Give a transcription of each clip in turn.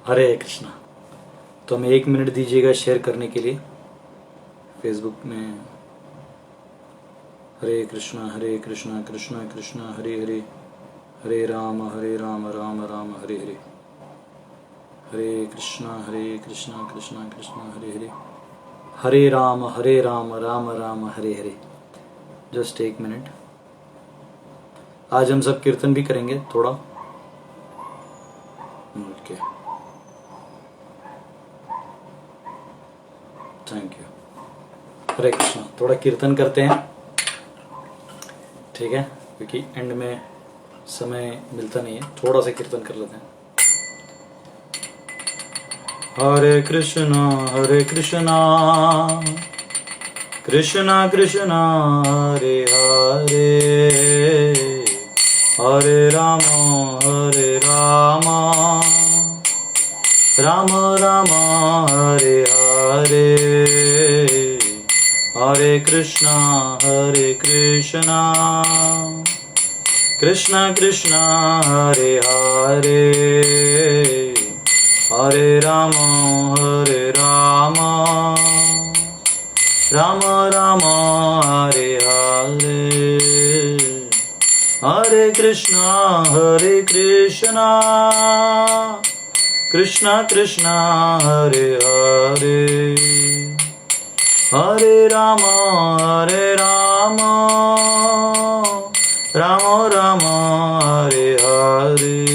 हरे कृष्णा। तो हमें 1 मिनट दीजिएगा शेयर करने के लिए फेसबुक में। हरे कृष्णा कृष्णा कृष्णा हरे हरे, हरे राम राम राम हरे हरे। हरे कृष्णा कृष्णा कृष्णा हरे हरे, हरे राम राम राम हरे हरे। Just 1 minute. आज हम सब कीर्तन भी करेंगे थोड़ा। Okay, thank you. Hare Krishna. थोड़ा कीर्तन करते हैं, ठीक है, क्योंकि एंड में समय मिलता नहीं है। थोड़ा सा कीर्तन कर लेते हैं। हरे कृष्णा कृष्णा कृष्णा हरे हरे, हरे राम राम राम हरे हरे, हरे कृष्णा कृष्णा कृष्णा हरे हरे, हरे राम राम राम हरे हरे, हरे कृष्णा कृष्णा कृष्णा हरे हरे, हरे राम राम राम हरे हरे,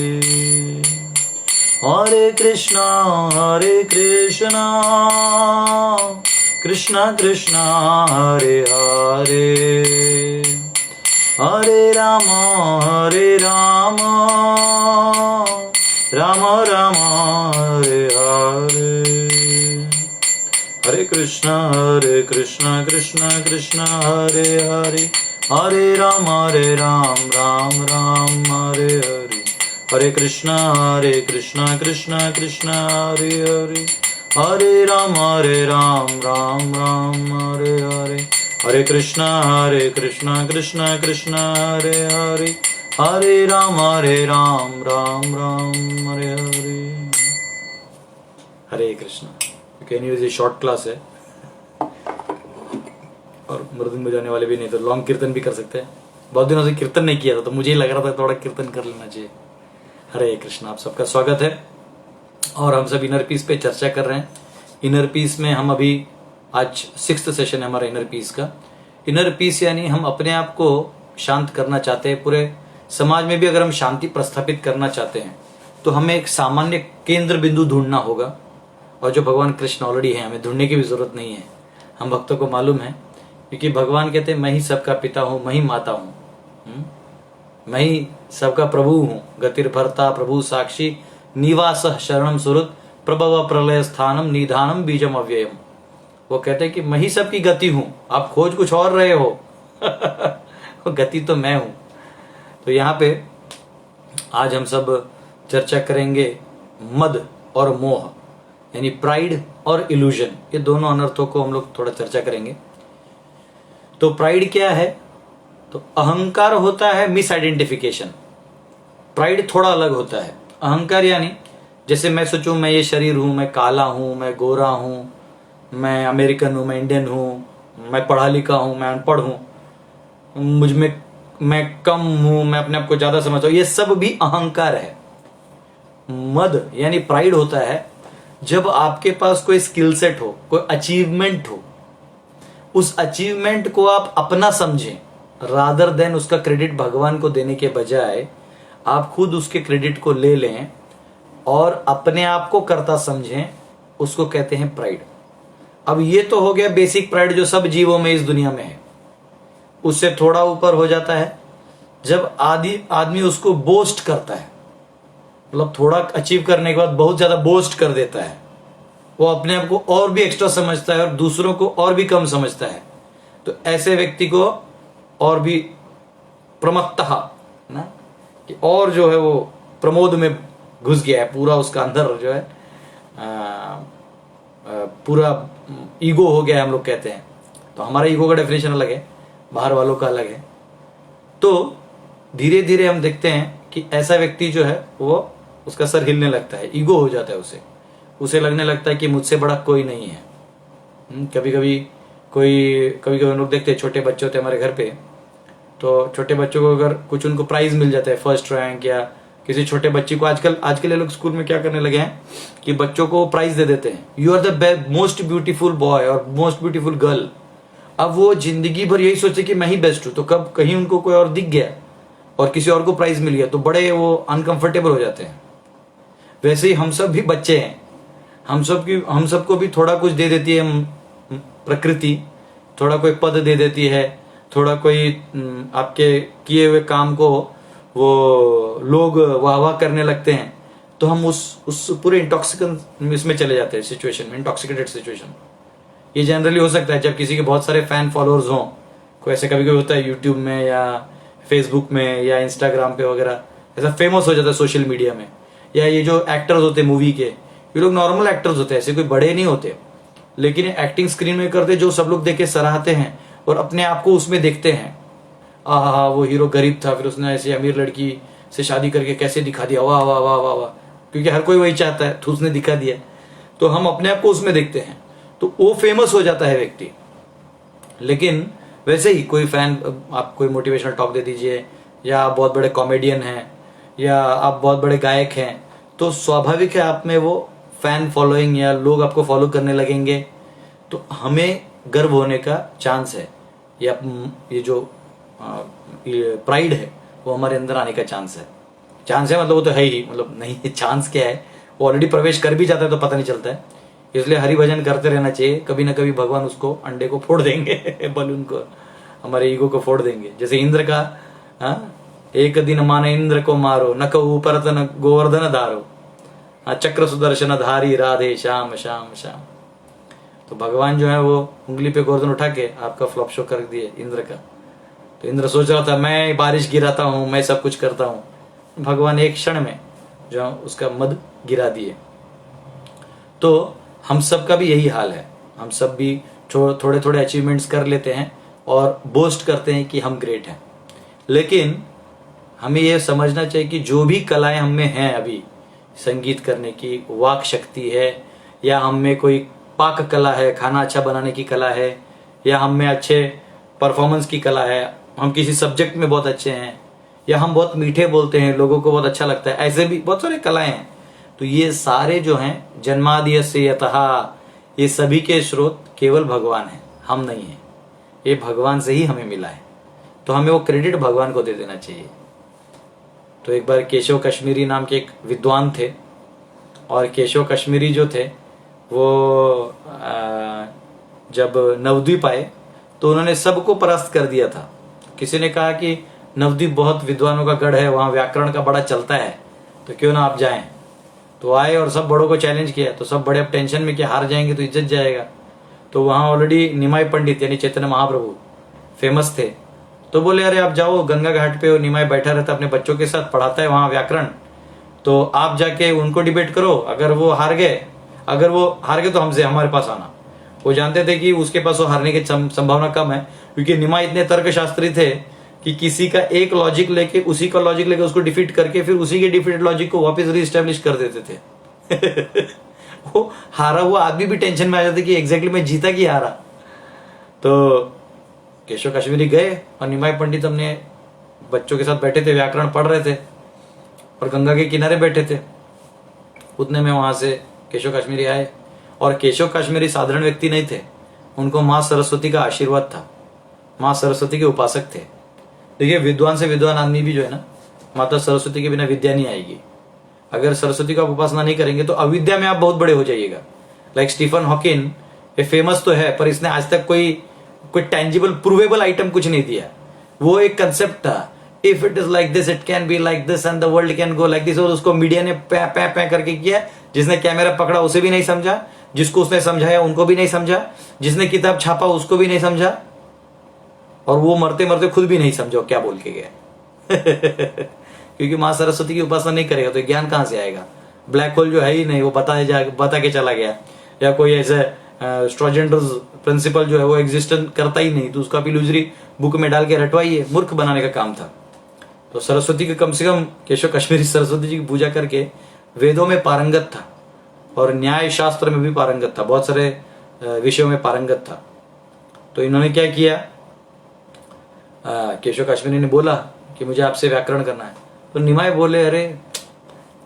हरे कृष्णा कृष्णा कृष्णा हरे हरे, हरे राम राम राम हरे हरे, हरे कृष्णा कृष्णा कृष्णा हरे हरे, हरे राम राम हरे हरे, हरे कृष्णा कृष्णा कृष्णा हरे हरे, हरे राम राम हरे हरे, हरे कृष्णा कृष्णा कृष्णा हरे हरे, हरे राम राम हरे हरे। हरे कृष्णा। ये शॉर्ट क्लास है और मृदंग बजाने वाले भी नहीं, तो लॉन्ग कीर्तन भी कर सकते हैं। बहुत दिनों से कीर्तन नहीं किया था, तो मुझे ही लग रहा था थोड़ा कीर्तन कर लेना चाहिए। हरे कृष्णा। आप सबका स्वागत है और हम सब इनर पीस पे चर्चा कर रहे हैं। इनर पीस में हम अभी आज 6th सेशन है हमारा इनर पीस का। इनर पीस यानी हम अपने आप को शांत करना चाहते हैं। पूरे समाज में भी अगर हम शांति प्रस्थापित करना चाहते हैं तो हमें एक सामान्य केंद्र बिंदु ढूंढना होगा, और जो भगवान कृष्ण ऑलरेडी है, हमें ढूंढने की भी जरूरत नहीं है। हम भक्तों को मालूम है, क्योंकि भगवान कहते हैं मैं ही सबका पिता हूं, मैं ही माता हूं, मैं ही सबका प्रभु हूं। गतिर्भर्ता प्रभु साक्षी निवास शरणम सुहृद प्रभव प्रलय स्थानम निधानम बीजम अव्ययम। वो कहते हैं कि मैं ही सबकी गति हूं, आप खोज कुछ और रहे हो गति तो मैं हूं। तो यहाँ पे आज हम सब चर्चा करेंगे मद और मोह, यानी प्राइड और इल्यूजन। ये दोनों अनर्थों को हम लोग थोड़ा चर्चा करेंगे। तो प्राइड क्या है? तो अहंकार होता है मिस आइडेंटिफिकेशन। प्राइड थोड़ा अलग होता है। अहंकार यानी जैसे मैं सोचूं मैं ये शरीर हूं, मैं काला हूं, मैं गोरा हूं, मैं अमेरिकन हूं, मैं इंडियन हूं, मैं पढ़ा लिखा हूं, मैं अनपढ़ हूं, मुझ में मैं कम हूं, मैं अपने आप को ज्यादा समझता हूं, ये सब भी अहंकार है। मद यानी प्राइड होता है जब आपके पास कोई स्किल सेट हो, कोई अचीवमेंट हो, उस अचीवमेंट को आप अपना समझें, रादर देन उसका क्रेडिट भगवान को देने के बजाय आप खुद उसके क्रेडिट को ले लें और अपने आप को कर्ता समझें, उसको कहते हैं प्राइड। अब ये तो हो गया बेसिक प्राइड जो सब जीवों में इस दुनिया में है। उससे थोड़ा ऊपर हो जाता है जब आदमी उसको बोस्ट करता है, मतलब थोड़ा अचीव करने के बाद बहुत ज्यादा बोस्ट कर देता है। वो अपने आप को और भी एक्स्ट्रा समझता है और दूसरों को और भी कम समझता है। तो ऐसे व्यक्ति को और भी प्रमत्तः ना, कि और जो है वो प्रमोद में घुस गया है पूरा, उसका अंदर जो है पूरा ईगो हो गया है, हम लोग कहते हैं। तो हमारा ईगो का डेफिनेशन अलग है, बाहर वालों का अलग है। तो धीरे धीरे हम देखते हैं कि ऐसा व्यक्ति जो है वो उसका सर हिलने लगता है, ईगो हो जाता है उसे लगने लगता है कि मुझसे बड़ा कोई नहीं है। कभी कभी हम लोग देखते हैं, छोटे बच्चे होते हैं हमारे घर पे, तो छोटे बच्चों को अगर कुछ उनको प्राइज मिल जाता है, फर्स्ट रैंक, या किसी छोटे बच्चे को आजकल ये लोग स्कूल में क्या करने लगे हैं कि बच्चों को प्राइज दे देते हैं, you are the most beautiful boy और मोस्ट ब्यूटीफुल गर्ल। अब वो जिंदगी भर यही सोचे कि मैं ही बेस्ट हूं, तो कब कहीं उनको कोई और दिख गया और किसी और को प्राइज मिल गया तो बड़े वो अनकंफर्टेबल हो जाते हैं। वैसे ही हम सब भी बच्चे हैं, हम सबको भी थोड़ा कुछ दे देती है प्रकृति, थोड़ा कोई पद दे देती है, थोड़ा कोई आपके किए हुए काम को वो लोग वाह वाह करने लगते हैं, तो हम उस पूरे इंटॉक्सिकन इसमें चले जाते हैं, सिचुएशन में, इंटॉक्सिकेटेड सिचुएशन। ये जनरली हो सकता है जब किसी के बहुत सारे फैन फॉलोअर्स हों, कोई ऐसे कभी कभी होता है यूट्यूब में या फेसबुक में या इंस्टाग्राम पे वगैरह, ऐसा फेमस हो जाता है सोशल मीडिया में। या ये जो एक्टर्स होते हैं मूवी के, ये लोग नॉर्मल एक्टर्स होते हैं, ऐसे कोई बड़े नहीं होते, लेकिन एक्टिंग स्क्रीन में करते जो सब लोग देख के सराहते हैं और अपने आप को उसमें देखते हैं। आहा, वो हीरो गरीब था, फिर उसने ऐसी अमीर लड़की से शादी करके कैसे दिखा दिया, वाह वाह वाह वाह वाह, क्योंकि हर कोई वही चाहता है, तो उसने दिखा दिया, तो हम अपने आप को उसमें देखते हैं, तो वो फेमस हो जाता है व्यक्ति। लेकिन वैसे ही कोई फैन, आप कोई मोटिवेशनल टॉक दे दीजिए, या आप बहुत बड़े कॉमेडियन हैं, या आप बहुत बड़े गायक हैं, तो स्वाभाविक है आप में वो फैन फॉलोइंग या लोग आपको फॉलो करने लगेंगे, तो हमें गर्व होने का चांस है, या ये जो प्राइड है वो हमारे अंदर आने का चांस है। मतलब वो तो है ही, मतलब नहीं, चांस क्या है, वो ऑलरेडी प्रवेश कर भी जाता है तो पता नहीं चलता है। इसलिए हरि भजन करते रहना चाहिए, कभी ना कभी भगवान उसको अंडे को फोड़ देंगे बलून को, हमारे ईगो को फोड़ देंगे। जैसे इंद्र का एक दिन माने इंद्र को मारो, न कहू परत न गोवर्धन धारो, चक्र सुदर्शन धारी राधे श्याम श्याम श्याम। तो भगवान जो है वो उंगली पे गोवर्धन उठा के आपका फ्लॉप शो कर दिए इंद्र का। तो इंद्र सोच रहा था मैं बारिश गिराता हूं, मैं सब कुछ करता हूं, भगवान एक क्षण में जो उसका मद गिरा दिए। तो हम सब का भी यही हाल है, हम सब भी थोड़े थोड़े अचीवमेंट्स कर लेते हैं और बोस्ट करते हैं कि हम ग्रेट हैं। लेकिन हमें यह समझना चाहिए कि जो भी कलाएं हम में हैं, अभी संगीत करने की वाक शक्ति है, या हम में कोई पाक कला है, खाना अच्छा बनाने की कला है, या हम में अच्छे परफॉर्मेंस की कला है, हम किसी सब्जेक्ट में बहुत अच्छे हैं, या हम बहुत मीठे बोलते हैं, लोगों को बहुत अच्छा लगता है, ऐसे भी बहुत सारे कलाएं हैं। तो ये सारे जो हैं जन्माद्यस्य यतः, ये सभी के स्रोत केवल भगवान है, हम नहीं है। ये भगवान से ही हमें मिला है, तो हमें वो क्रेडिट भगवान को दे देना चाहिए। तो एक बार केशव कश्मीरी नाम के एक विद्वान थे, और केशव कश्मीरी जो थे वो जब नवद्वीप आए तो उन्होंने सबको परास्त कर दिया था। किसी ने कहा कि नवद्वीप बहुत विद्वानों का गढ़ है, वहां व्याकरण का बड़ा चलता है, तो क्यों ना आप जाएं। तो आए और सब बड़ों को चैलेंज किया, तो सब बड़े अब टेंशन में कि हार जाएंगे तो इज्जत जाएगा। तो वहां ऑलरेडी निमाई पंडित यानी चैतन्य महाप्रभु फेमस थे, तो बोले अरे आप जाओ गंगा घाट पे, निमाई बैठा रहता अपने बच्चों के साथ, पढ़ाता है वहां व्याकरण, तो आप जाके उनको डिबेट करो, अगर वो हार गए तो हमसे हमारे पास आना। वो जानते थे कि उसके पास वो हारने की संभावना कम है, क्योंकि निमाई इतने तर्कशास्त्री थे कि किसी का एक लॉजिक लेके उसको डिफीट करके फिर उसी के डिफीटेड लॉजिक को वापस रीस्टैब्लिश कर देते थे वो हारा हुआ आदमी भी टेंशन में आ जाता कि एग्जैक्टली मैं जीता कि हारा। तो केशव कश्मीरी गए और निमाई पंडित अपने बच्चों के साथ बैठे थे, व्याकरण पढ़ रहे थे और गंगा के किनारे बैठे थे। उतने में वहां से केशव कश्मीरी आए, और केशव कश्मीरी साधारण व्यक्ति नहीं थे, उनको माँ सरस्वती का आशीर्वाद था, माँ सरस्वती के उपासक थे। देखिए विद्वान से विद्वान आदमी भी जो है ना, माता सरस्वती के बिना विद्या नहीं आएगी। अगर सरस्वती का उपासना नहीं करेंगे तो अविद्या में आप बहुत बड़े हो जाइएगा। लाइक स्टीफन हॉकिन, ये फेमस तो है पर इसने आज तक कोई टेंजिबल प्रूवेबल आइटम कुछ नहीं दिया। वो एक कंसेप्ट था, if it is like this it can be like this and the world can go like this, और उसको मीडिया ने पै पै पै करके किया। जिसने कैमरा पकड़ा उसे भी नहीं समझा, जिसको उसने समझाया उनको भी नहीं समझा, जिसने किताब छापा उसको भी नहीं समझा, और वो मरते मरते खुद भी नहीं समझो क्या बोल के गया क्योंकि मां सरस्वती की उपासना नहीं करेगा तो ज्ञान कहां से आएगा। ब्लैक होल जो है ही नहीं, वो बता के चला गया, या कोई ऐसे स्ट्रोजेंडर्स प्रिंसिपल जो है वो एग्जिस्टेंस करता ही नहीं, तो उसका भी इल्यूजरी बुक में डाल के रटवाइए, मूर्ख बनाने का काम था। तो सरस्वती के कम से कम केशव कश्मीरी सरस्वती जी की पूजा करके वेदों में पारंगत था और न्याय शास्त्र में भी पारंगत था, बहुत सारे विषयों में पारंगत था। तो इन्होंने क्या किया, केशव कश्मीरी ने बोला कि मुझे आपसे व्याकरण करना है। तो निमाय बोले, अरे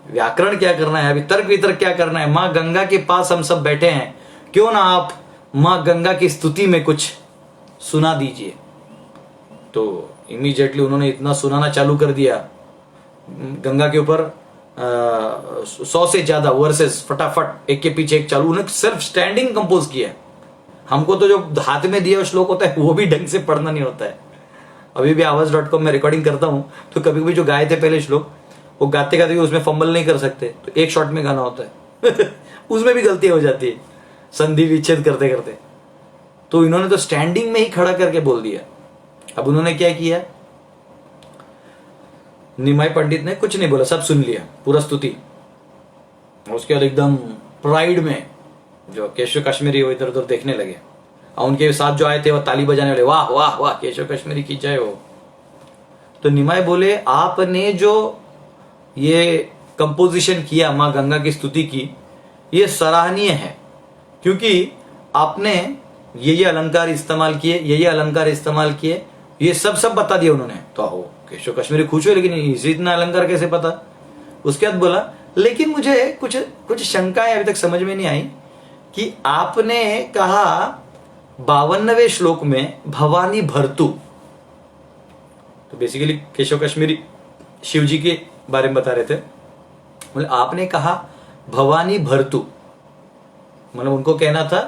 व्याकरण क्या करना है, अभी तर्क वितर्क क्या करना है, माँ गंगा के पास हम सब बैठे हैं, क्यों ना आप माँ गंगा की स्तुति में कुछ सुना दीजिए। तो इमीडिएटली उन्होंने इतना सुनाना चालू कर दिया गंगा के ऊपर, 100 से ज्यादा वर्सेस फटाफट एक के पीछे एक चालू, उन्होंने सिर्फ स्टैंडिंग कंपोज किया। हमको तो जो हाथ में दिया श्लोक होता है वो भी ढंग से पढ़ना नहीं होता है। अभी भी आवाज.com में रिकॉर्डिंग करता हूं तो कभी कभी जो गाए थे पहले श्लोक, वो गाते गाते उसमें फंबल नहीं कर सकते, तो एक शॉट में गाना होता है उसमें भी गलती हो जाती है संधि विच्छेद करते करते। तो इन्होंने तो स्टैंडिंग में ही खड़ा करके बोल दिया। अब उन्होंने क्या किया, निमाय पंडित ने कुछ नहीं बोला, सब सुन लिया पूरा स्तुति। उसके बाद एकदम प्राइड में जो केशव कश्मीरी वो इधर उधर देखने लगे, और उनके साथ जो आए थे वो ताली बजाने वाले, वाह वाह वाह केशव कश्मीरी की जय हो। तो निमाय बोले, आपने जो ये कंपोजिशन किया माँ गंगा की स्तुति की, ये सराहनीय है, क्योंकि आपने ये अलंकार इस्तेमाल किए, ये अलंकार इस्तेमाल किए, ये सब बता दिया उन्होंने। तो हो केशव कश्मीरी खुश हुए, लेकिन इसी इतना अलंकार कैसे पता। उसके बाद बोला, लेकिन मुझे कुछ शंकाएं अभी तक समझ में नहीं आई कि आपने कहा 52वें श्लोक में भवानी भरतु। तो बेसिकली केशव कश्मीरी शिव जी के बारे में बता रहे थे। मतलब आपने कहा भवानी भरतु, मतलब उनको कहना था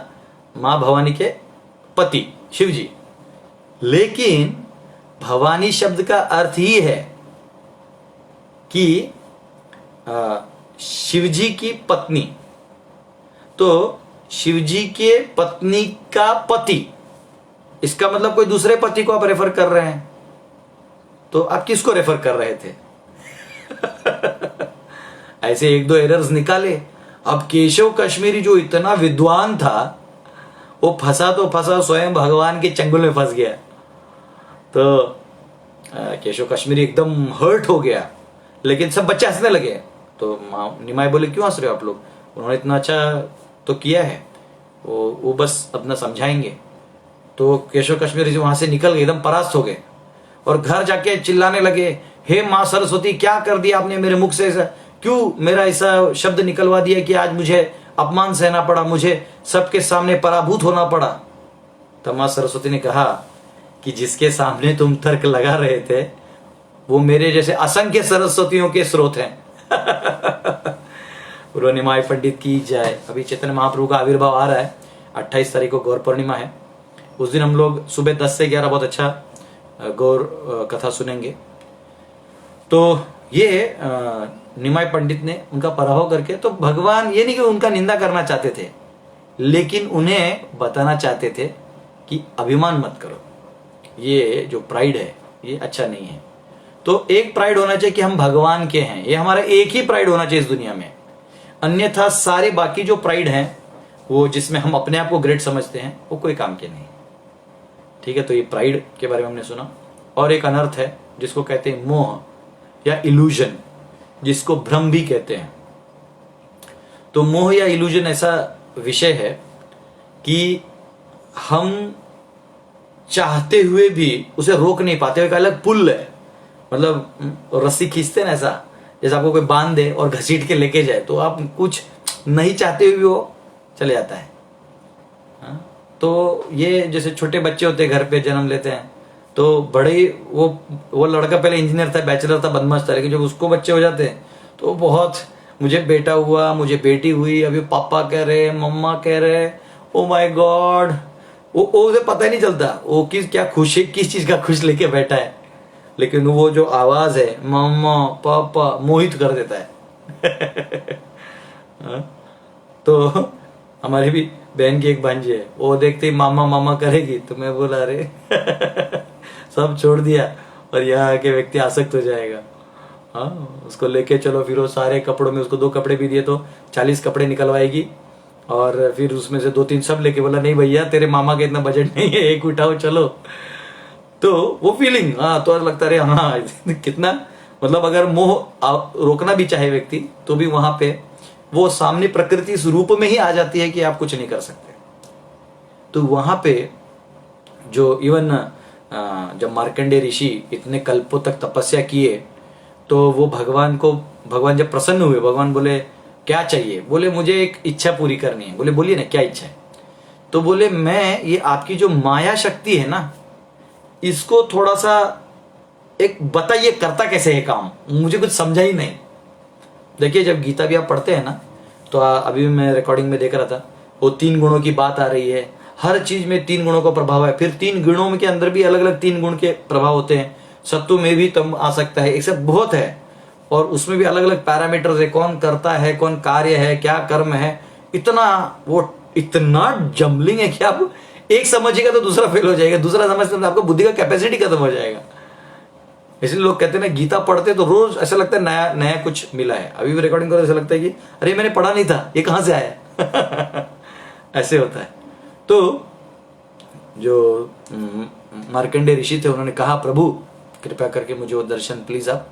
मां भवानी के पति शिव जी, लेकिन भवानी शब्द का अर्थ ही है कि शिव जी की पत्नी। तो शिव जी के पत्नी का पति, इसका मतलब कोई दूसरे पति को आप रेफर कर रहे हैं। तो आप किसको रेफर कर रहे थे ऐसे एक दो एरर्स निकाले। अब केशव कश्मीरी जो इतना विद्वान था, वो फंसा तो फंसा, स्वयं भगवान के चंगुल में फंस गया। तो केशव कश्मीरी एकदम हर्ट हो गया, लेकिन सब बच्चे हंसने लगे। तो निमाय बोले, क्यों हंस रहे हो आप लोग, उन्होंने इतना अच्छा तो किया है, वो बस अपना समझाएंगे। तो केशव कश्मीरी वहां से निकल गए, एकदम परास्त हो गए और घर जाके चिल्लाने लगे, हे माँ सरस्वती, क्या कर दिया आपने मेरे मुख से, ऐसा क्यों मेरा ऐसा शब्द निकलवा दिया कि आज मुझे अपमान सहना पड़ा, मुझे सबके सामने पराभूत होना पड़ा। तब माँ सरस्वती ने कहा कि जिसके सामने तुम तर्क लगा रहे थे वो मेरे जैसे असंख्य सरस्वतियों के स्रोत हैं निमाय पंडित की जय। अभी चैतन्य महाप्रभु का आविर्भाव आ रहा है, 28 तारीख को गौर पूर्णिमा है। उस दिन हम लोग सुबह 10 से 11 बहुत अच्छा गौर कथा सुनेंगे। तो ये निमाय पंडित ने उनका पराभव करके, तो भगवान ये नहीं कि उनका निंदा करना चाहते थे, लेकिन उन्हें बताना चाहते थे कि अभिमान मत करो, ये जो प्राइड है ये अच्छा नहीं है। तो एक प्राइड होना चाहिए कि हम भगवान के हैं, ये हमारा एक ही प्राइड होना चाहिए इस दुनिया में। अन्यथा सारे बाकी जो प्राइड हैं, वो जिसमें हम अपने आप को ग्रेट समझते हैं, वो कोई काम के नहीं। ठीक है, तो ये प्राइड के बारे में हमने सुना। और एक अनर्थ है जिसको कहते हैं मोह या इल्यूजन, जिसको भ्रम भी कहते हैं। तो मोह या इल्यूजन ऐसा विषय है कि हम चाहते हुए भी उसे रोक नहीं पाते। एक अलग पुल है, मतलब रस्सी खींचते ना, ऐसा जैसे आपको कोई बांध दे और घसीट के लेके जाए, तो आप कुछ नहीं चाहते हुए वो चले जाता है। तो ये जैसे छोटे बच्चे होते हैं, घर पे जन्म लेते हैं, तो बड़े वो लड़का पहले इंजीनियर था, बैचलर था, बदमाश था, लेकिन जब उसको बच्चे हो जाते हैं तो बहुत, मुझे बेटा हुआ, मुझे बेटी हुई, अभी पापा कह रहे, मम्मा कह रहे, ओ माय गॉड, वो उसे पता ही नहीं चलता वो क्या खुशी, किस चीज का खुश लेके बैठा है, लेकिन वो जो आवाज है मम्मा पापा मोहित कर देता है तो हमारे भी बहन की एक भांजी है, वो देखते ही मामा मामा करेगी, तो मैं बोला अरे सब छोड़ दिया और यहाँ आके व्यक्ति आसक्त हो जाएगा। हाँ, उसको लेके चलो, फिर वो सारे कपड़ों में उसको 2 कपड़े भी दिए तो 40 कपड़े निकलवाएगी, और फिर उसमें से 2-3 सब लेके बोला नहीं भैया तेरे मामा के इतना बजट नहीं है, एक उठाओ चलो। तो वो फीलिंग, हाँ तो लगता है हाँ कितना मतलब अगर मोह रोकना भी चाहे व्यक्ति तो भी वहां पे वो सामने प्रकृति इस रूप में ही आ जाती है कि आप कुछ नहीं कर सकते। तो वहां पे जो इवन जब मार्कंडेय ऋषि इतने कल्पों तक तपस्या किए तो वो भगवान जब प्रसन्न हुए, भगवान बोले क्या चाहिए? बोले मुझे एक इच्छा पूरी करनी है। बोले बोलिए ना क्या इच्छा है? तो बोले मैं ये आपकी जो माया शक्ति है ना, इसको थोड़ा सा एक बताइए करता कैसे है काम, मुझे कुछ समझा ही नहीं। देखिए जब गीता भी आप पढ़ते हैं ना तो अभी मैं रिकॉर्डिंग में देख रहा था, वो 3 गुणों की बात आ रही है, हर चीज में 3 गुणों का प्रभाव है। फिर 3 गुणों के अंदर भी अलग अलग 3 गुण के प्रभाव होते हैं। सत्व में भी तम आ सकता है, एक सब बहुत है, और उसमें भी अलग अलग पैरामीटर्स है, कौन करता है, कौन कार्य है, क्या कर्म है। इतना जम्बलिंग है कि आप एक समझिएगा तो दूसरा फेल हो जाएगा, दूसरा समझते तो आपको बुद्धि का कैपेसिटी खत्म हो जाएगा। इसलिए लोग कहते हैं ना गीता पढ़ते तो रोज ऐसा लगता है नया नया कुछ मिला है। अभी भी रिकॉर्डिंग करो ऐसा लगता है कि अरे मैंने पढ़ा नहीं था, ये कहां से आया। ऐसे होता है। तो जो मार्कंडेय ऋषि थे उन्होंने कहा प्रभु कृपया करके मुझे वो दर्शन प्लीज आप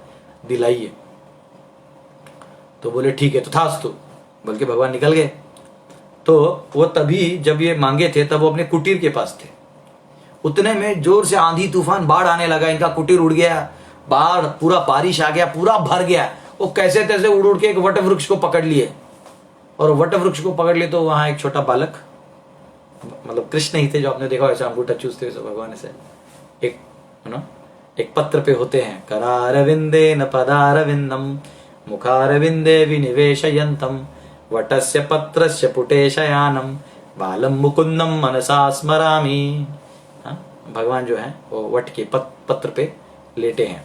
दिलाइए। तो बोले ठीक है, तो थास्तु बोल के भगवान निकल गए। तो वो तभी जब ये मांगे थे तब वो अपने कुटीर के पास थे। उतने में जोर से आंधी तूफान बाढ़ आने लगा, इनका कुटीर उड़ गया, बाढ़ पूरा बारिश आ गया, पूरा भर गया। वो कैसे तैसे उड़ उड़ के एक वट वृक्ष को पकड़ लिए, और वट वृक्ष को पकड़ लिए तो वहां एक छोटा बालक, मतलब कृष्ण ही थे जो आपने देखा ऐसे अंगूठा चूसते हुए भगवान से, एक पत्र पे होते हैं, करारविंदे न पदारविंदम मुखारविंदे विनिवेशयन्तम वटस्य पत्रस्य पुटे शयानम बालम मुकुंदम मनसा स्मरामि। भगवान जो है वो वट के पत्र पे लेटे हैं।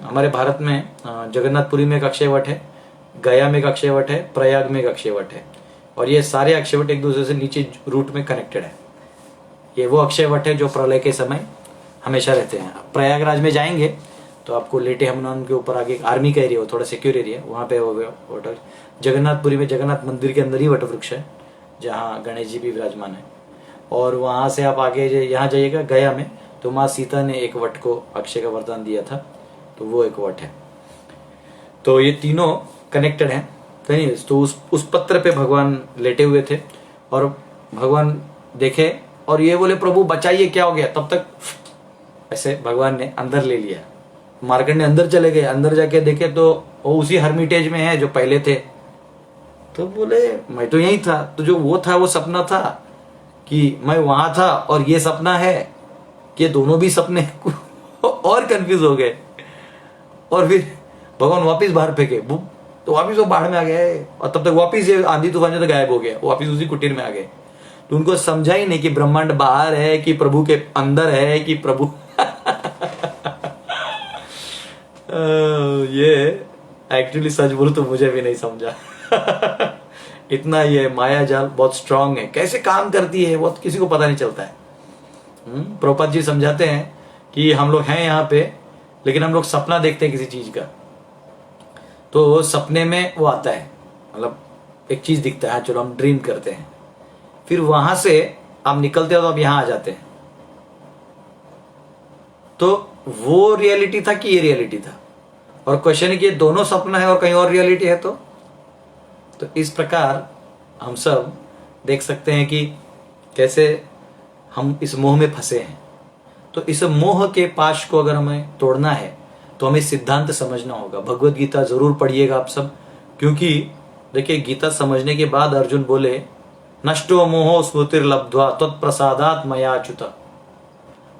हमारे भारत में जगन्नाथपुरी में एक अक्षय वट है, गया में एक अक्षय वट है, प्रयाग में एक अक्षय वट है, और ये सारे अक्षय वट एक दूसरे से नीचे रूट में कनेक्टेड है। ये वो अक्षय वट है जो प्रलय के समय हमेशा रहते हैं। प्रयागराज में जाएंगे तो आपको लेटे हनुमान के ऊपर आगे एक आर्मी का एरिया हो, थोड़ा सिक्योर एरिया, वहां पे हो गया वट। जगन्नाथपुरी में जगन्नाथ मंदिर के अंदर ही वट वृक्ष है जहाँ गणेश जी भी विराजमान है। और वहां से आप आगे यहाँ जाइएगा गया में तो माँ सीता ने एक वट को अक्षय का वरदान दिया था, तो वो एक वट है। तो ये तीनों कनेक्टेड हैं कहीं। तो उस पत्र पे भगवान लेटे हुए थे और भगवान देखे और ये बोले प्रभु बचाइए क्या हो गया। तब तक ऐसे भगवान ने अंदर ले लिया, मार्कंड ने अंदर चले गए। अंदर जाके देखे तो वो उसी हर्मिटेज में है जो पहले थे। तो बोले मैं तो यही था, तो जो वो था वो सपना था कि मैं वहां था और ये सपना है कि दोनों भी सपने। और कंफ्यूज हो गए। और फिर भगवान वापिस बाहर फेंके, तो वापिस वो बाढ़ में आ गए, और तब तक वापिस ये आंधी तूफान जो गायब हो गया, वापिस उसी कुटीर में आ गए। तो उनको समझा ही नहीं कि ब्रह्मांड बाहर है कि प्रभु के अंदर है कि प्रभु। ये एक्चुअली सच बोलूं तो मुझे भी नहीं समझा। इतना ये माया जाल बहुत स्ट्रांग है, कैसे काम करती है वो किसी को पता नहीं चलता है। प्रभुपाद जी समझाते हैं कि हम लोग हैं यहाँ पे, लेकिन हम लोग सपना देखते हैं किसी चीज का, तो सपने में वो आता है, मतलब एक चीज दिखता है, चलो हम ड्रीम करते हैं, फिर वहां से आप निकलते हो तो आप यहां आ जाते हैं। तो वो रियलिटी था कि ये रियलिटी था, और क्वेश्चन है कि ये दोनों सपना है और कहीं और रियलिटी है। तो इस प्रकार हम सब देख सकते हैं कि कैसे हम इस मोह में फंसे हैं। तो इस मोह के पाश को अगर हमें तोड़ना है तो हमें सिद्धांत समझना होगा। भगवत गीता जरूर पढ़िएगा आप सब, क्योंकि देखिए गीता समझने के बाद अर्जुन बोले नष्टो मोहो स्मृतिर्लब्ध्वा तत्प्रसादात् मयाच्युत।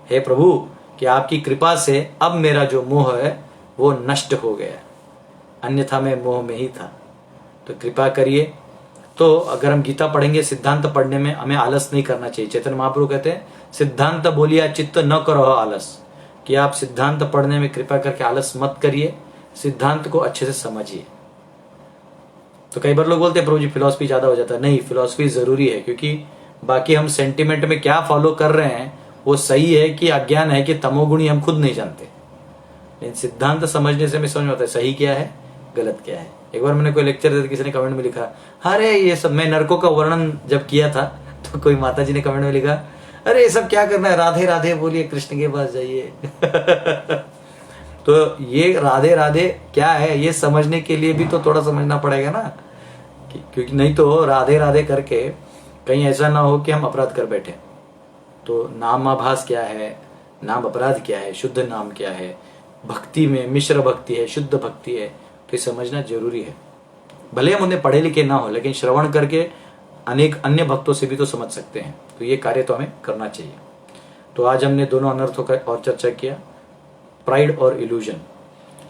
हे प्रभु कि आपकी कृपा से अब मेरा जो मोह है वो नष्ट हो गया, अन्यथा मैं मोह में ही था, तो कृपा करिए। तो अगर हम गीता पढ़ेंगे, सिद्धांत पढ़ने में हमें आलस नहीं करना चाहिए। चैतन्य महाप्रभु कहते हैं सिद्धांत बोलिया चित्त न करो आलस, कि आप सिद्धांत पढ़ने में कृपा करके आलस मत करिए, सिद्धांत को अच्छे से समझिए। तो कई बार लोग बोलते हैं प्रभु जी फिलॉसफी ज्यादा हो जाता है। नहीं, फिलॉसफी जरूरी है, क्योंकि बाकी हम सेंटिमेंट में क्या फॉलो कर रहे हैं वो सही है कि अज्ञान है कि तमोगुणी हम खुद नहीं जानते। लेकिन सिद्धांत समझने से हमें समझ में आता है सही क्या है गलत क्या है। एक बार मैंने कोई लेक्चर दिया, किसी ने कमेंट में लिखा अरे ये सब, मैं नरकों का वर्णन जब किया था तो कोई माता जी ने कमेंट में लिखा अरे ये सब क्या करना है, राधे राधे बोलिए, कृष्ण के पास जाइए। तो ये राधे राधे क्या है ये समझने के लिए भी तो थोड़ा समझना पड़ेगा ना, क्योंकि नहीं तो राधे राधे करके कहीं ऐसा ना हो कि हम अपराध कर बैठे। तो नामाभास क्या है, नाम अपराध क्या है, शुद्ध नाम क्या है, भक्ति में मिश्र भक्ति है, शुद्ध भक्ति है, तो ये समझना जरूरी है। भले हम उन्हें पढ़े लिखे ना हो, लेकिन श्रवण करके अनेक अन्य भक्तों से भी तो समझ सकते हैं। तो ये कार्य तो हमें करना चाहिए। तो आज हमने दोनों अनर्थों का और चर्चा किया, प्राइड और इल्यूजन।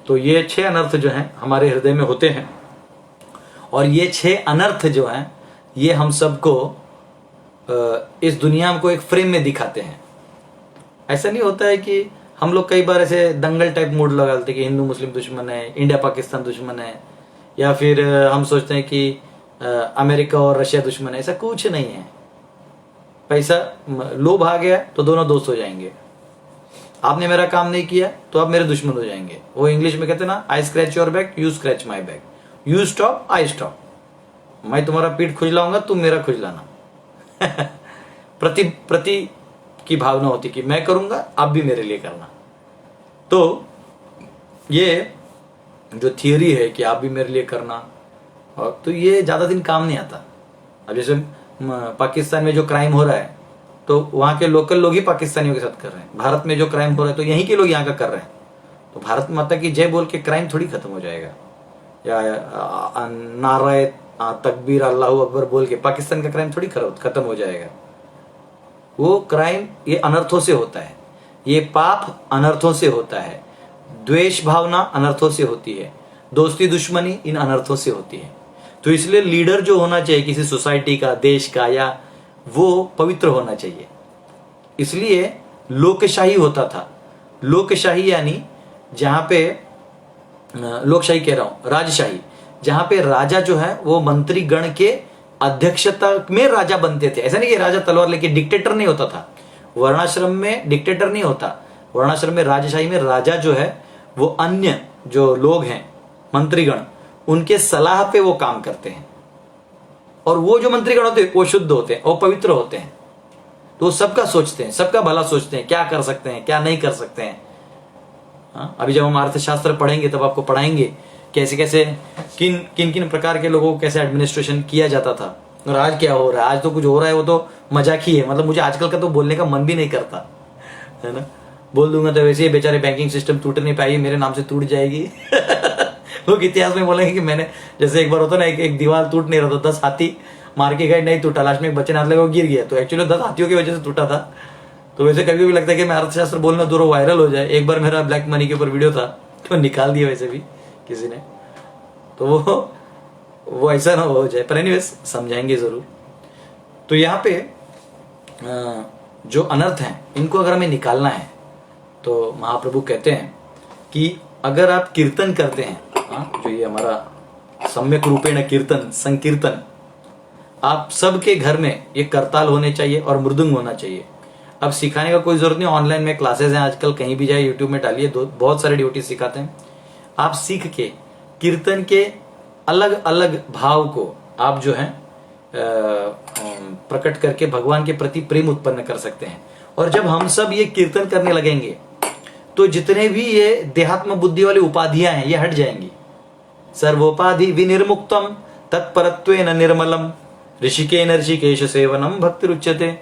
तो ये 6 अनर्थ जो हैं हमारे हृदय में होते हैं, और ये 6 अनर्थ जो हैं ये हम सबको इस दुनिया को एक फ्रेम में दिखाते हैं। ऐसा नहीं होता है कि हम लोग कई बार ऐसे दंगल टाइप मूड लगा देते कि हिंदू मुस्लिम दुश्मन है, इंडिया पाकिस्तान दुश्मन है, या फिर हम सोचते हैं कि अमेरिका और रशिया दुश्मन है। ऐसा कुछ नहीं है। पैसा लोभ आ गया तो दोनों दोस्त हो जाएंगे। आपने मेरा काम नहीं किया तो आप मेरे दुश्मन हो जाएंगे। वो इंग्लिश में कहते हैं ना, आई scratch your back, you scratch my back, you stop I stop. मैं तुम्हारा पीठ खुजलाऊंगा, तुम मेरा खुजलाना। प्रति की भावना होती कि मैं करूंगा, आप भी मेरे लिए करना। तो ये जो थियरी है कि आप भी मेरे लिए करना, और तो ये ज्यादा दिन काम नहीं आता। अब जैसे पाकिस्तान में जो क्राइम हो रहा है तो वहां के लोकल लोग ही पाकिस्तानियों के साथ कर रहे हैं। भारत में जो क्राइम हो रहा है तो यहीं के लोग यहाँ का कर रहे हैं। तो भारत माता की जय बोल के क्राइम थोड़ी खत्म हो जाएगा, या नारे तकबीर अल्लाहू अकबर बोल के पाकिस्तान का क्राइम थोड़ी खत्म हो जाएगा। वो क्राइम ये अनर्थों से होता है, ये पाप अनर्थों से होता है, द्वेष भावना अनर्थों से होती है, दोस्ती दुश्मनी इन अनर्थों से होती है। तो इसलिए लीडर जो होना चाहिए किसी सोसाइटी का, देश का, या वो पवित्र होना चाहिए। इसलिए लोकशाही होता था। लोकशाही यानी जहां पे, लोकशाही कह रहा हूं, राजशाही, जहां पे राजा जो है वो मंत्री गण के अध्यक्षता में राजा बनते थे। ऐसा नहीं कि राजा तलवार लेके डिक्टेटर नहीं होता था। वर्णाश्रम में डिक्टेटर नहीं होता। वर्णाश्रम में, राजशाही में राजा जो है वो अन्य जो लोग हैं मंत्रीगण, उनके सलाह पे वो काम करते हैं। और वो जो मंत्रीगण होते हैं वो शुद्ध होते हैं और पवित्र होते हैं। तो वो सबका सोचते हैं, सबका भला सोचते हैं, क्या कर सकते हैं, क्या नहीं कर सकते हैं। अभी जब हम अर्थशास्त्र पढ़ेंगे तब आपको पढ़ाएंगे कैसे कैसे किन किन प्रकार के लोगों को कैसे एडमिनिस्ट्रेशन किया जाता था। और आज क्या हो रहा है, आज तो कुछ हो रहा है वो तो मजाक ही है। मतलब मुझे आजकल का तो बोलने का मन भी नहीं करता है ना। बोल दूंगा तो वैसे ही बेचारे बैंकिंग सिस्टम टूट नहीं पाएगी, मेरे नाम से टूट जाएगी। लोग इतिहास में बोलेंगे कि मैंने, जैसे एक बार होता ना, एक दीवार टूट नहीं रहा था, 10 हाथी मार के गए, नहीं टूटा, लास्ट में एक बच्चे ने हाथ लगा वो गिर गया। तो एक्चुअली 10 हाथियों की वजह से टूटा था। तो वैसे कभी भी लगता है कि मैं अर्थशास्त्र बोलना दूर वायरल हो जाए। एक बार मेरा ब्लैक मनी के ऊपर वीडियो था तो निकाल दिया वैसे भी किसी ने, तो वो ऐसा ना हो जाए। पर एनीवेज समझाएंगे जरूर। तो यहाँ पे जो अनर्थ हैं इनको अगर हमें निकालना है तो महाप्रभु कहते हैं कि अगर आप कीर्तन करते हैं, जो ये हमारा सम्यक रूपेण कीर्तन, संकीर्तन, आप सबके घर में ये करताल होने चाहिए और मृदुंग होना चाहिए। अब सिखाने का कोई जरूरत नहीं, ऑनलाइन में क्लासेस हैं आजकल, कहीं भी जाए यूट्यूब में डालिए, बहुत सारे ड्यूटी सिखाते हैं। आप सीख के कीर्तन के अलग अलग भाव को आप जो है प्रकट करके भगवान के प्रति प्रेम उत्पन्न कर सकते हैं। और जब हम सब ये कीर्तन करने लगेंगे तो जितने भी ये देहात्म बुद्धि वाली उपाधियां हैं ये हट जाएंगी। सर्वोपाधि विनिर्मुक्तम तत्परत्वेन निर्मलम ऋषिकेन ऋषिकेश सेवनम भक्ति रुच्यते।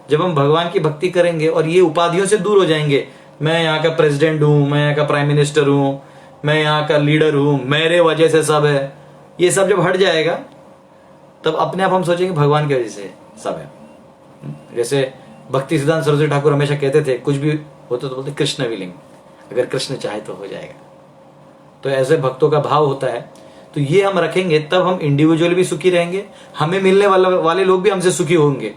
जब हम भगवान की भक्ति करेंगे और ये उपाधियों से दूर हो जाएंगे, मैं यहाँ का प्रेसिडेंट हूं, मैं यहाँ का प्राइम मिनिस्टर हूं, मैं यहाँ का लीडर हूं, मेरे वजह से सब है, ये सब जब हट जाएगा तब अपने आप हम सोचेंगे भगवान की वजह से सब है। जैसे भक्ति सिद्धांत सरस्वती ठाकुर हमेशा कहते थे, कुछ भी होते तो बोलते कृष्ण विलिंग, अगर कृष्ण चाहे तो हो जाएगा। तो ऐसे भक्तों का भाव होता है। तो ये हम रखेंगे तब हम इंडिविजुअली भी सुखी रहेंगे, हमें मिलने वाले लोग भी हमसे सुखी होंगे।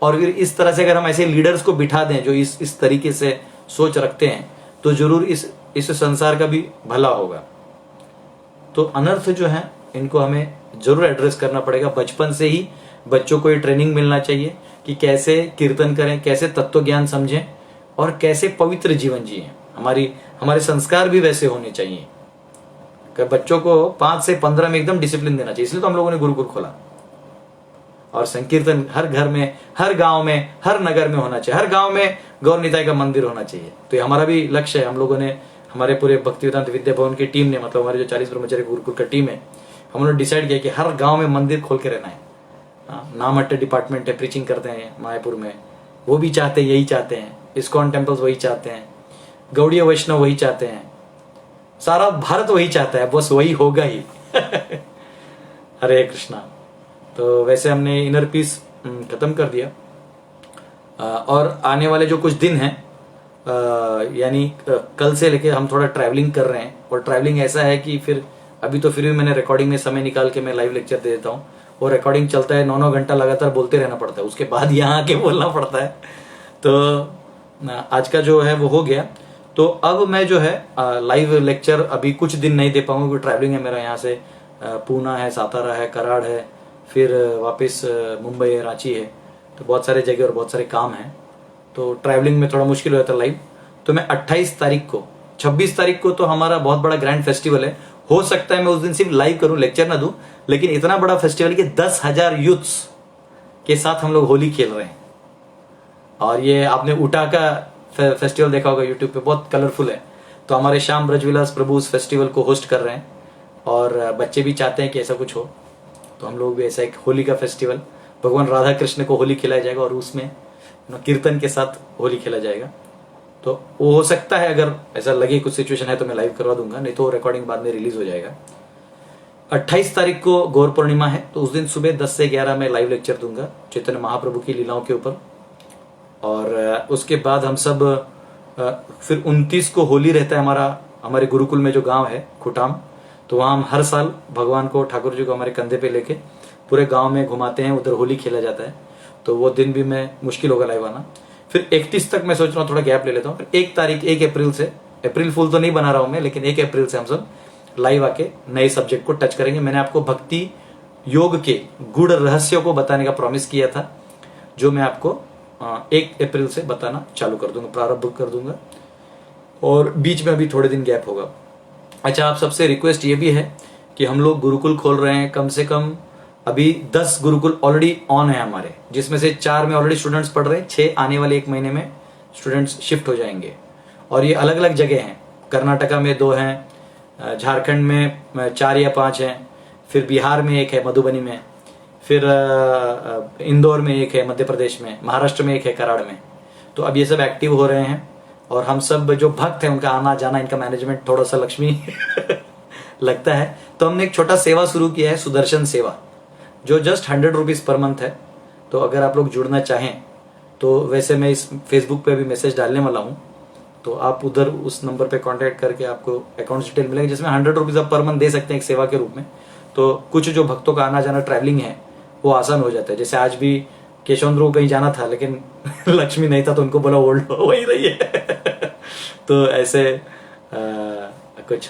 और फिर इस तरह से अगर हम ऐसे लीडर्स को बिठा दें जो इस तरीके से सोच रखते हैं तो जरूर इस संसार का भी भला होगा। तो अनर्थ जो है इनको हमें जरूर एड्रेस करना पड़ेगा। बचपन से ही बच्चों को ये ट्रेनिंग मिलना चाहिए कि कैसे कीर्तन करें, कैसे तत्व ज्ञान समझें और कैसे पवित्र जीवन जिएं। हमारे संस्कार भी वैसे होने चाहिए। बच्चों को 5 से 15 में एकदम डिसिप्लिन देना चाहिए। इसलिए तो हम लोगों ने गुरुकुल खोला। और संकीर्तन हर घर में, हर गांव में, हर नगर में होना चाहिए। हर गांव में गौर निताई का मंदिर होना चाहिए। तो ये हमारा भी लक्ष्य है। हम लोगों ने हमारे पूरे भक्ति वेदांत विद्या भवन की टीम ने, मतलब हमारे जो 40 ब्रह्मचारी गुरुकुल का टीम है, हम लोगों ने डिसाइड किया कि हर गांव में मंदिर खोल के रहना है। नामहट्टे डिपार्टमेंट है, प्रीचिंग करते हैं मायापुर में, वो भी चाहते हैं, यही चाहते हैं। इस्कॉन टेम्पल्स वही चाहते हैं, गौड़ीय वैष्णव वही चाहते हैं, सारा भारत वही चाहता है, बस वही होगा ही। हरे कृष्णा। तो वैसे हमने इनर पीस खत्म कर दिया, और आने वाले जो कुछ दिन हैं, यानी कल से लेके हम थोड़ा ट्रैवलिंग कर रहे हैं। और ट्रैवलिंग ऐसा है कि फिर अभी तो फिर भी मैंने रिकॉर्डिंग में समय निकाल के मैं लाइव लेक्चर दे देता हूँ, और रिकॉर्डिंग चलता है 9-9 घंटा लगातार बोलते रहना पड़ता है, उसके बाद यहाँ आके बोलना पड़ता है। तो आज का जो है वो हो गया। तो अब मैं जो है लाइव लेक्चर अभी कुछ दिन नहीं दे पाऊंगा, क्योंकि ट्रैवलिंग है मेरा, यहाँ से पूना है, सातारा है, कराड़ है, फिर वापस मुंबई है, रांची है, तो बहुत सारे जगह और बहुत सारे काम हैं, तो ट्रैवलिंग में थोड़ा मुश्किल हो जाता है लाइव। तो मैं 28 तारीख को, 26 तारीख को तो हमारा बहुत बड़ा ग्रैंड फेस्टिवल है। हो सकता है मैं उस दिन सिर्फ लाइव करूं, लेक्चर ना दूं, लेकिन इतना बड़ा फेस्टिवल कि 10,000 यूथ्स के साथ हम लोग होली खेल रहे हैं। और ये आपने उटा का फेस्टिवल देखा होगा यूट्यूब पे, बहुत कलरफुल है। तो हमारे श्याम ब्रजविलास प्रभु उस फेस्टिवल को होस्ट कर रहे हैं, और बच्चे भी चाहते हैं कि ऐसा कुछ हो, तो हम लोग भी ऐसा एक होली का फेस्टिवल, भगवान राधा कृष्ण को होली खिलाया जाएगा, और उसमें कीर्तन के साथ होली खेला जाएगा। तो वो हो सकता है, अगर ऐसा लगे कुछ सिचुएशन है तो मैं लाइव करवा दूंगा, नहीं तो रिकॉर्डिंग बाद में रिलीज हो जाएगा। 28 तारीख को गौर पूर्णिमा है, तो उस दिन सुबह 10 से 11 में लाइव लेक्चर दूंगा चैतन्य महाप्रभु की लीलाओं के ऊपर। और उसके बाद हम सब फिर 29 को होली रहता है हमारे गुरुकुल में जो गांव है खुटाम, तो वहां हम हर साल भगवान को, ठाकुर जी को हमारे कंधे पे लेके पूरे गांव में घुमाते हैं, उधर होली खेला जाता है। तो वो दिन भी मैं मुश्किल होगा लाइव आना। फिर 31 तक मैं सोच रहा हूँ थोड़ा गैप ले लेता हूँ। फिर 1 अप्रैल से, अप्रैल फूल तो नहीं बना रहा हूँ मैं, लेकिन 1 अप्रैल से हम सब लाइव आके नए सब्जेक्ट को टच करेंगे। मैंने आपको भक्ति योग के गूढ़ रहस्यों को बताने का प्रॉमिस किया था, जो मैं आपको 1 अप्रैल से बताना चालू कर दूंगा, प्रारंभ कर दूंगा, और बीच में अभी थोड़े दिन गैप होगा। अच्छा, आप सबसे रिक्वेस्ट ये भी है कि हम लोग गुरुकुल खोल रहे हैं, कम से कम अभी 10 गुरुकुल ऑलरेडी ऑन है हमारे, जिसमें से 4 में ऑलरेडी स्टूडेंट्स पढ़ रहे हैं, 6 आने वाले 1 महीने में स्टूडेंट्स शिफ्ट हो जाएंगे। और ये अलग अलग जगह हैं, कर्नाटका में 2 हैं, झारखंड में 4 या 5 हैं, फिर बिहार में 1 है मधुबनी में, फिर इंदौर में 1 है मध्य प्रदेश में, महाराष्ट्र में 1 है कराड़ में। तो अब ये सब एक्टिव हो रहे हैं, और हम सब जो भक्त हैं उनका आना जाना, इनका मैनेजमेंट थोड़ा सा लक्ष्मी लगता है। तो हमने एक छोटा सेवा शुरू किया है, सुदर्शन सेवा, जो जस्ट 100 रुपीज पर मंथ है। तो अगर आप लोग जुड़ना चाहें तो वैसे मैं इस फेसबुक पे भी मैसेज डालने वाला हूँ, तो आप उधर उस नंबर पे कांटेक्ट करके आपको अकाउंट डिटेल मिलेगी, जिसमें 100 रुपीज आप पर मंथ दे सकते हैं एक सेवा के रूप में। तो कुछ जो भक्तों का आना जाना ट्रैवलिंग है वो आसान हो जाता है। जैसे आज भी केशवंद्र को कहीं जाना था, लेकिन लक्ष्मी नहीं था, तो उनको बोला ओल्ड वही रही है। तो ऐसे कुछ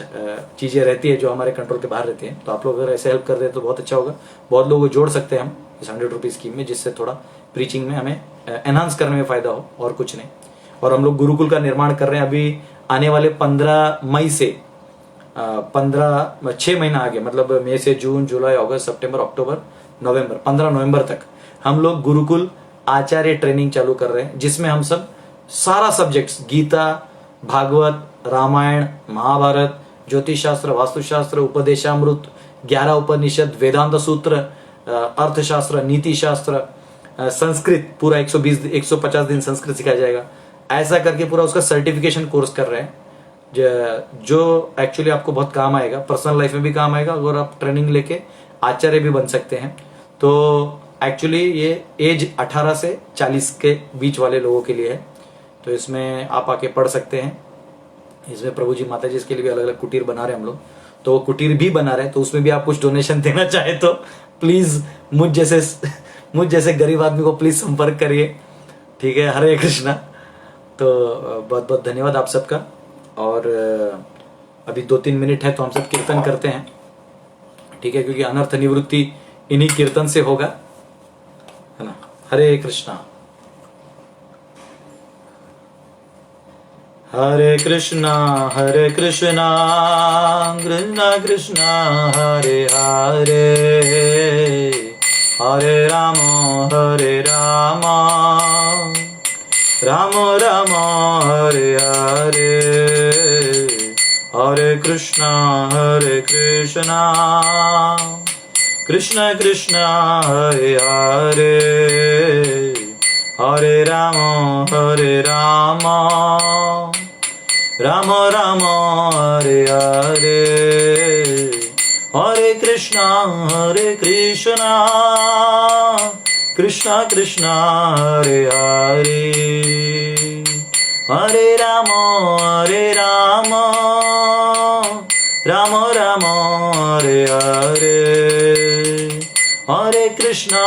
चीजें रहती है जो हमारे कंट्रोल के बाहर रहती हैं। तो आप लोग अगर ऐसे हेल्प कर दें तो बहुत अच्छा होगा। बहुत लोग को जोड़ सकते हैं हम इस 100 रुपीज स्कीम में, जिससे थोड़ा प्रीचिंग में हमें एनहांस करने में फायदा हो, और कुछ नहीं। और हम लोग गुरुकुल का निर्माण कर रहे हैं। अभी आने वाले 15 मई से 6 महीना आगे, मतलब मई से जून, जुलाई, अगस्त, सितंबर, अक्टूबर, नवंबर, 15 नवंबर तक हम लोग गुरुकुल आचार्य ट्रेनिंग चालू कर रहे हैं, जिसमें हम सब सारा सब्जेक्ट्स, गीता, भागवत, रामायण, महाभारत, ज्योतिष शास्त्र, वास्तुशास्त्र, उपदेशामृत, 11 उपनिषद, वेदांत सूत्र, अर्थशास्त्र, नीति शास्त्र, संस्कृत, पूरा 150 दिन संस्कृत सिखाया जाएगा। ऐसा करके पूरा उसका सर्टिफिकेशन कोर्स कर रहे हैं, जो एक्चुअली आपको बहुत काम आएगा, पर्सनल लाइफ में भी काम आएगा, और आप ट्रेनिंग लेके आचार्य भी बन सकते हैं। तो एक्चुअली ये एज 18 से 40 के बीच वाले लोगों के लिए है। तो इसमें आप आके पढ़ सकते हैं। इसमें प्रभु जी माता जी इसके लिए भी अलग अलग कुटीर बना रहे हैं हम लोग, तो वो कुटीर भी बना रहे हैं। तो उसमें भी आप कुछ डोनेशन देना चाहे तो प्लीज मुझ जैसे गरीब आदमी को प्लीज संपर्क करिए, ठीक है। हरे कृष्णा। तो बहुत बहुत धन्यवाद आप सबका। और अभी 2-3 मिनट है तो हम सब कीर्तन करते हैं, ठीक है, क्योंकि अनर्थ निवृत्ति इन्हीं कीर्तन से होगा, है ना। हरे कृष्णा। हरे कृष्णा कृष्णा कृष्णा हरे हरे, हरे राम राम राम हरे हरे। कृष्णा कृष्ण कृष्ण हरे हरे हरे राम राम राम हरे हरे हरे कृष्णा कृष्ण कृष्ण हरे हरे हरे राम राम राम हरे हरे हरे कृष्णा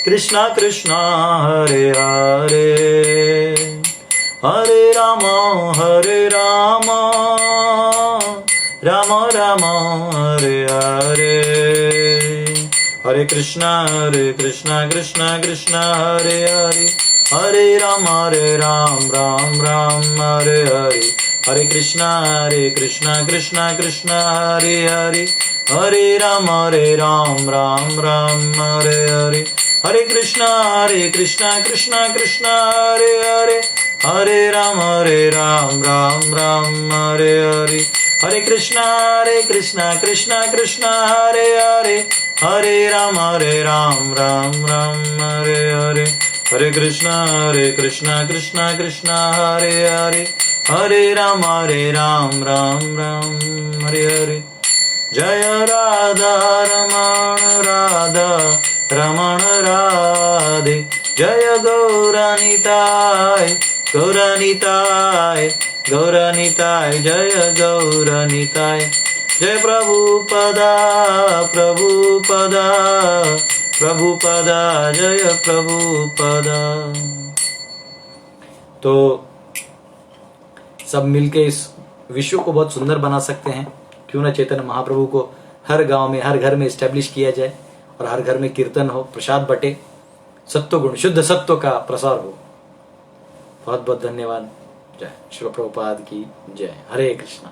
कृष्ण कृष्ण हरे हरे हरे राम राम राम हरे हरे हरे कृष्णा कृष्ण कृष्ण हरे हरे हरे राम राम हरे हरे हरे कृष्णा कृष्ण कृष्ण हरे हरे हरे राम राम हरे हरे हरे कृष्णा कृष्ण कृष्ण हरे हरे हरे राम राम हरे हरे हरे कृष्णा कृष्ण कृष्ण हरे हरे हरे राम राम हरे हरे हरे कृष्णा कृष्ण कृष्ण हरे हरे हरे राम राम हरे हरे जय राधा रमण राधे जय गौरनिताय जय गौरनिताय जय प्रभुपदा जय प्रभुपदा। तो सब मिलके इस विश्व को बहुत सुंदर बना सकते हैं। क्यों ना चैतन्य महाप्रभु को हर गांव में हर घर में एस्टेब्लिश किया जाए और हर घर में कीर्तन हो, प्रसाद बटे, सत्व गुण शुद्ध सत्व का प्रसार हो। बहुत बहुत धन्यवाद। जय श्री प्रभुपाद की जय। हरे कृष्णा।